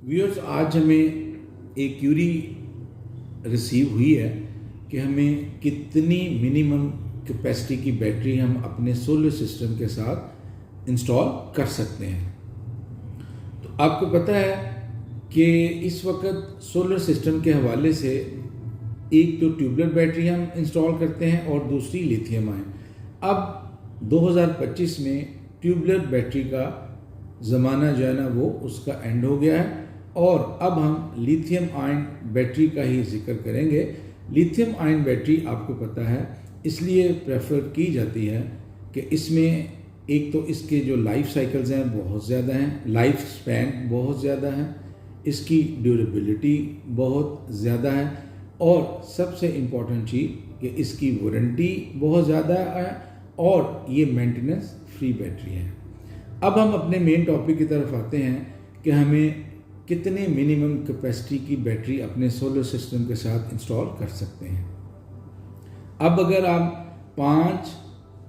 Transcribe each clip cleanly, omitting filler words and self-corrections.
Viewers, आज हमें एक क्यूरी रिसीव हुई है कि हमें कितनी मिनिमम कैपेसिटी की बैटरी हम अपने सोलर सिस्टम के साथ इंस्टॉल कर सकते हैं। तो आपको पता है कि इस वक्त सोलर सिस्टम के हवाले से एक तो ट्यूबलर बैटरी हम इंस्टॉल करते हैं और दूसरी लिथियम आयन। अब 2025 में ट्यूबलर बैटरी का ज़माना जो है ना वो उसका एंड हो गया है और अब हम लिथियम आयन बैटरी का ही जिक्र करेंगे। लिथियम आयन बैटरी आपको पता है इसलिए प्रेफर की जाती है कि इसमें एक तो इसके जो लाइफ साइकिल्स हैं बहुत ज़्यादा हैं, लाइफ स्पैन बहुत ज़्यादा है, इसकी ड्यूरेबिलिटी बहुत ज़्यादा है और सबसे इम्पॉर्टेंट चीज़ कि इसकी वारंटी बहुत ज़्यादा है और ये मेंटेनेंस फ्री बैटरी है। अब हम अपने मेन टॉपिक की तरफ आते हैं कि हमें कितने मिनिमम कैपेसिटी की बैटरी अपने सोलर सिस्टम के साथ इंस्टॉल कर सकते हैं। अब अगर आप 5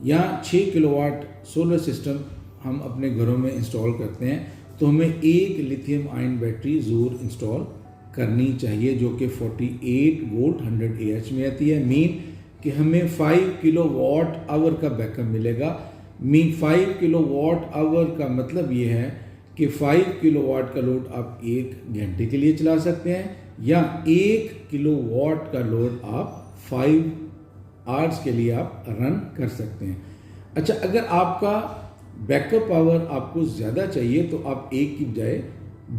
या 6 किलोवाट सोलर सिस्टम हम अपने घरों में इंस्टॉल करते हैं तो हमें एक लिथियम आयन बैटरी ज़रूर इंस्टॉल करनी चाहिए जो कि 48 वोल्ट 100 AH में आती है। मीन कि हमें 5 किलोवाट आवर का बैकअप मिलेगा। 5 किलोवाट आवर का मतलब ये है कि 5 किलोवाट का लोड आप 1 घंटे के लिए चला सकते हैं या 1 किलोवाट का लोड आप 5 आवर्स के लिए आप रन कर सकते हैं। अच्छा, अगर आपका बैकअप पावर आपको ज़्यादा चाहिए तो आप एक की बजाय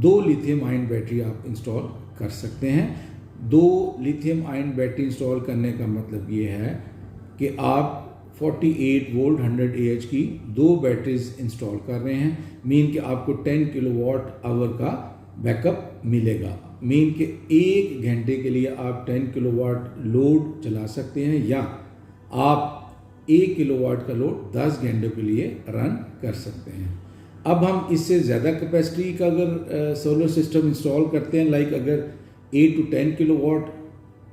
2 लिथियम आयन बैटरी आप इंस्टॉल कर सकते हैं। 2 लिथियम आयन बैटरी इंस्टॉल करने का मतलब ये है कि आप 48 वोल्ट 100 AH की 2 बैटरीज इंस्टॉल कर रहे हैं। मीन कि आपको 10 किलोवाट आवर का बैकअप मिलेगा। मीन कि 1 घंटे के लिए आप 10 किलोवाट लोड चला सकते हैं या आप 1 किलोवाट का लोड 10 घंटों के लिए रन कर सकते हैं। अब हम इससे ज़्यादा कैपेसिटी का अगर सोलर सिस्टम इंस्टॉल करते हैं, लाइक अगर 8 to 10 kilowatt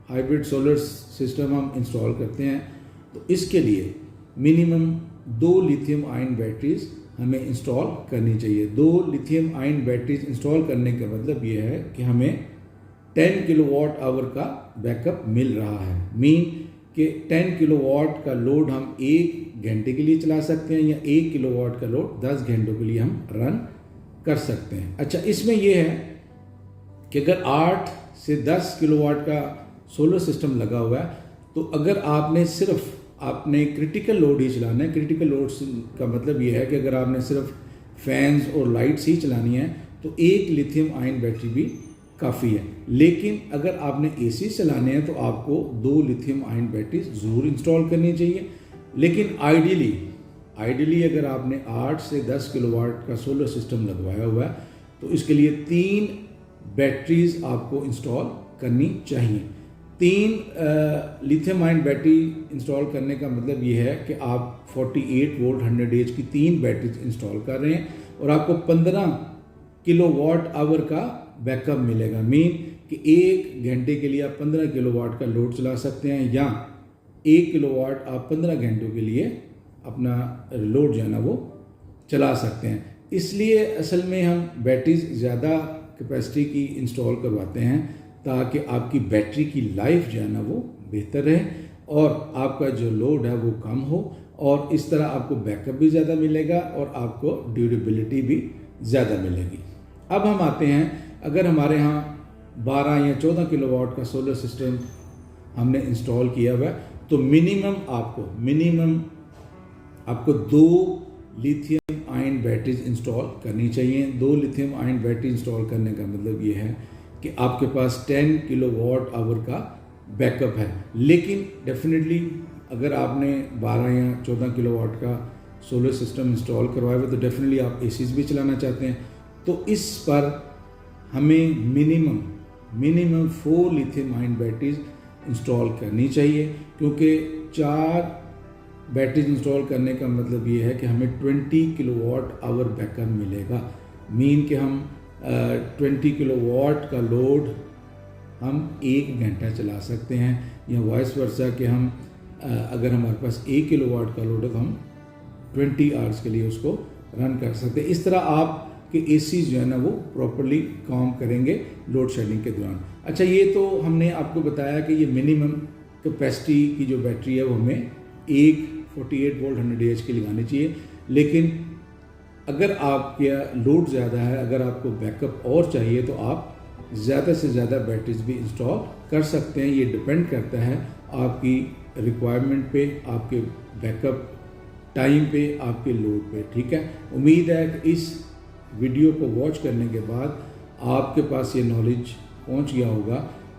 hybrid solar system हम इंस्टॉल करते हैं तो इसके लिए मिनिमम 2 लिथियम आयन बैटरीज हमें इंस्टॉल करनी चाहिए। 2 लिथियम आयन बैटरीज इंस्टॉल करने का मतलब ये है कि हमें 10 किलोवाट आवर का बैकअप मिल रहा है। मीन कि 10 किलोवाट का लोड हम 1 घंटे के लिए चला सकते हैं या 1 किलोवाट का लोड 10 घंटों के लिए हम रन कर सकते हैं। अच्छा, इसमें यह है कि अगर 8 से 10 किलोवाट का सोलर सिस्टम लगा हुआ है तो अगर आपने क्रिटिकल लोड ही चलाना है। क्रिटिकल लोड का मतलब ये है कि अगर आपने सिर्फ फैंस और लाइट्स ही चलानी है तो एक लिथियम आयन बैटरी भी काफ़ी है। लेकिन अगर आपने AC चलाने हैं तो आपको 2 लिथियम आयन बैटरी ज़रूर इंस्टॉल करनी चाहिए। लेकिन आइडियली अगर आपने 8 से 10 किलोवाट का सोलर सिस्टम लगवाया हुआ है तो इसके लिए 3 बैटरीज आपको इंस्टॉल करनी चाहिए। 3 लिथियम आयन बैटरी इंस्टॉल करने का मतलब ये है कि आप 48 वोल्ट 100 AH की 3 बैटरीज इंस्टॉल कर रहे हैं और आपको 15 किलोवाट आवर का बैकअप मिलेगा। मीन कि 1 घंटे के लिए आप 15 किलोवाट का लोड चला सकते हैं या 1 किलोवाट आप 15 घंटों के लिए अपना लोड जो है ना वो चला सकते हैं। इसलिए असल में हम बैटरीज ज़्यादा कैपेसिटी की इंस्टॉल करवाते हैं ताकि आपकी बैटरी की लाइफ जो है ना वो बेहतर रहे और आपका जो लोड है वो कम हो और इस तरह आपको बैकअप भी ज़्यादा मिलेगा और आपको ड्यूरेबिलिटी भी ज़्यादा मिलेगी। अब हम आते हैं, अगर हमारे यहाँ 12 या 14 किलोवाट का सोलर सिस्टम हमने इंस्टॉल किया हुआ है तो मिनिमम आपको 2 लिथियम आयन बैटरीज इंस्टॉल करनी चाहिए। 2 लिथियम आयन बैटरी इंस्टॉल करने का मतलब ये है कि आपके पास 10 किलोवाट आवर का बैकअप है। लेकिन डेफिनेटली अगर आपने 12 या 14 किलोवाट का सोलर सिस्टम इंस्टॉल करवाया हुआ तो डेफिनेटली आप ACs भी चलाना चाहते हैं तो इस पर हमें minimum 4 lithium ion batteries install करनी चाहिए क्योंकि 4 बैटरीज इंस्टॉल करने का मतलब ये है कि हमें 20 किलोवाट आवर बैकअप मिलेगा। मीन कि हम 20 किलोवाट का लोड हम 1 घंटा चला सकते हैं या वाइस वर्सा कि हम अगर हमारे पास 1 किलोवाट का लोड है तो हम 20 आवर्स के लिए उसको रन कर सकते हैं। इस तरह आप आपके एसी जो है ना वो प्रॉपरली काम करेंगे लोड शेडिंग के दौरान। अच्छा, ये तो हमने आपको बताया कि ये मिनिमम कैपेसिटी की जो बैटरी है वो हमें एक 48 वोल्ट 100 AH की लगानी चाहिए। लेकिन अगर आपका लोड ज़्यादा है, अगर आपको बैकअप और चाहिए तो आप ज़्यादा से ज़्यादा बैटरीज भी इंस्टॉल कर सकते हैं। ये डिपेंड करता है आपकी रिक्वायरमेंट पे, आपके बैकअप टाइम पे, आपके लोड पे। ठीक है, उम्मीद है कि इस वीडियो को वॉच करने के बाद आपके पास ये नॉलेज पहुंच गया होगा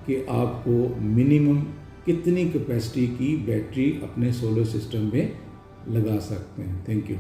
कि आपको मिनिमम कितनी कैपेसिटी की बैटरी अपने सोलर सिस्टम में लगा सकते हैं। Thank you.